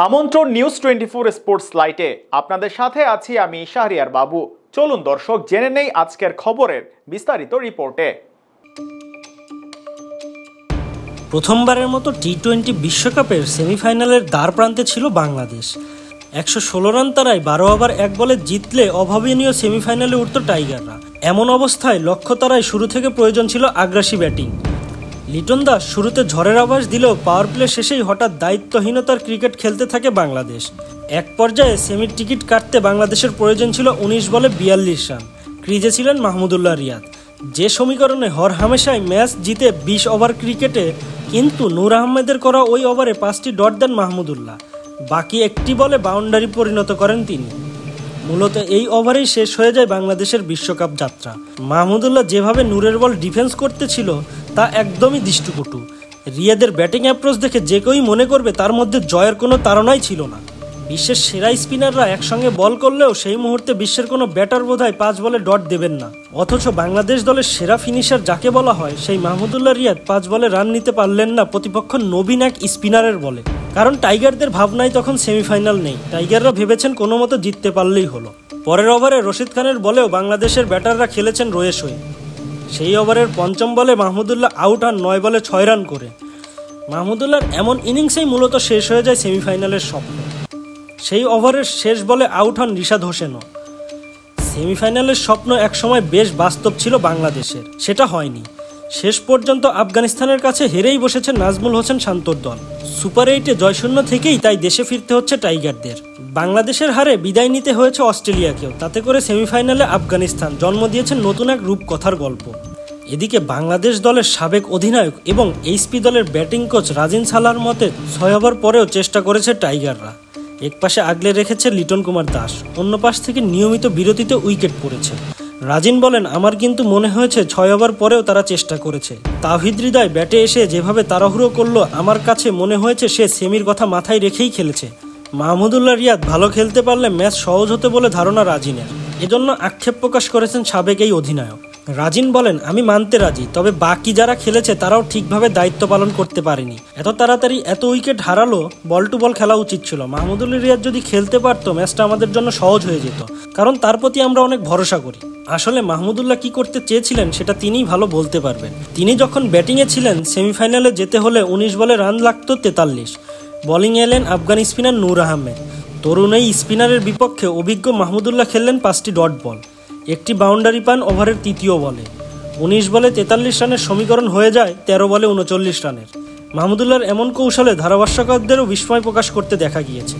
আমন্ত্রণ news 24 sports লাইটে আপনাদের সাথে আছি আমি শাহরিয়ার বাবু। চলুন দর্শক জেনে নেই আজকের খবরের বিস্তারিত রিপোর্টে। প্রথমবারের মতো টি-20 বিশ্বকাপের সেমিফাইনালের দ্বারপ্রান্তে ছিল বাংলাদেশ। 116 রান তারাই 12 ওভার 1 বলে জিতলে অভাবনীয় সেমিফাইনালে উঠত টাইগাররা। এমন অবস্থায় লক্ষ্য তারাই শুরু থেকে প্রয়োজন ছিল আগ্রাসী ব্যাটিং। লিটন দাস শুরুতে ঝড়ের আভাস দিলেও পাওয়ার প্লে শেষেই হঠাৎ দায়িত্বহীনতার ক্রিকেট খেলতে থাকে বাংলাদেশ। এক পর্যায়ে সেমির টিকিট কাটতে বাংলাদেশের প্রয়োজন ছিল 19 বলে 42 রান। ক্রিজে ছিলেন মাহমুদুল্লাহ রিয়াদ, যে সমীকরণে হরহামেশাই ম্যাচ জিতে 20 ওভার ক্রিকেটে, কিন্তু নূর আহমেদের করা ওই ওভারে 5টি ডট দেন মাহমুদুল্লাহ। বাকি একটি বলে বাউন্ডারি পরিণত করেন তিনি। মূলত এই ওভারেই শেষ হয়ে যায় বাংলাদেশের বিশ্বকাপ যাত্রা। মাহমুদুল্লাহ যেভাবে নূরের বল ডিফেন্স করতেছিল তা একদমই দৃষ্টিকটু। রিয়াদের ব্যাটিং অ্যাপ্রোচ দেখে যে কেউই মনে করবে তার মধ্যে জয়ের কোনো তাড়নাই ছিল না। বিশ্বের সেরা স্পিনাররা একসঙ্গে বল করলেও সেই মুহূর্তে বিশ্বের কোনো ব্যাটার বোধহয় 5 বলে ডট দেবেন না। অথচ বাংলাদেশ দলের সেরা ফিনিশার যাকে বলা হয়, সেই মাহমুদুল্লাহ রিয়াদ 5 বলে রান নিতে পারলেন না প্রতিপক্ষ নবীন এক স্পিনারের বলে। কারণ টাইগারদের ভাবনায় তখন সেমিফাইনাল নেই, টাইগাররা ভেবেছেন কোনো মতো জিততে পারলেই হলো। পরের ওভারে রশিদ খানের বলেও বাংলাদেশের ব্যাটাররা খেলেছেন রয়েস হয়ে। সেই ওভারের পঞ্চম বলে মাহমুদুল্লাহ আউট হন 9 বলে 6 রান করে। মাহমুদুল্লাহর এমন ইনিংসেই মূলত শেষ হয়ে যায় সেমিফাইনালের স্বপ্ন। সেই ওভারের শেষ বলে আউট হন রিশাদ হোসেনও। সেমিফাইনালের স্বপ্ন একসময় বেশ বাস্তব ছিল বাংলাদেশের, সেটা হয়নি। শেষ পর্যন্ত আফগানিস্তানের কাছে হেরেই বসেছে নাজমুল হোসেন শান্তর দল। সুপার 8-এ জয়শূন্য থেকেই তাই দেশে ফিরতে হচ্ছে টাইগারদের। বাংলাদেশের হারে বিদায় নিতে হয়েছে অস্ট্রেলিয়াকেও, তাতে করে সেমিফাইনালে আফগানিস্তান জন্ম দিয়েছে নতুন এক রূপকথার গল্প। এদিকে বাংলাদেশ দলের সাবেক অধিনায়ক এবং এইচপি দলের ব্যাটিং কোচ রাজিন সালার মতে 6 ওভার পরেও চেষ্টা করেছে টাইগাররা। এক পাশে আগলে রেখেছে লিটন কুমার দাস, অন্য পাশ থেকে নিয়মিত বিরতিতে উইকেট পড়েছে। রাজিন বলেন, আমার কিন্তু মনে হয়েছে 6 ওভার পরেও তারা চেষ্টা করেছে। তাওহিদ হৃদয় ব্যাটে এসে যেভাবে তাড়াহুড়ো করলো, আমার কাছে মনে হয়েছে সে সেমির কথা মাথায় রেখেই খেলেছে। মাহমুদুল্লাহ রিয়াদ ভালো খেলতে পারলে ম্যাচ সহজ হতে বলে ধারণা রাজিনের, এজন্য আক্ষেপ প্রকাশ করেছেন সাবেক এই অধিনায়ক। রাজিন বলেন, আমি মানতে রাজি, তবে বাকি যারা খেলেছে তারাও ঠিকভাবে দায়িত্ব পালন করতে পারেনি। এত তাড়াতাড়ি এত উইকেট হারালো, বল টু বল খেলা উচিত ছিল। মাহমুদুল্লাহ রিয়াদ যদি খেলতে পারতো ম্যাচটা আমাদের জন্য সহজ হয়ে যেত, কারণ তার প্রতি আমরা অনেক ভরসা করি। আসলে মাহমুদুল্লাহ কি করতে চেয়েছিলেন সেটা তিনিই ভালো বলতে পারবেন। তিনি যখন ব্যাটিংয়ে ছিলেন, সেমিফাইনালে যেতে হলে 19 বলে রান লাগতো 43। বোলিংয়ে এলেন আফগান স্পিনার নূর আহমেদ। তরুণ এই স্পিনারের বিপক্ষে অভিজ্ঞ মাহমুদুল্লাহ খেললেন 5টি ডট বল, একটি বাউন্ডারি পান ওভারের তৃতীয় বলে। 19 বলে 43 রানের সমীকরণ হয়ে যায় 13 বলে 39 রানের। মাহমুদুল্লাহর এমন কৌশলে ধারাভাষ্যকারদেরও বিস্ময় প্রকাশ করতে দেখা গিয়েছে।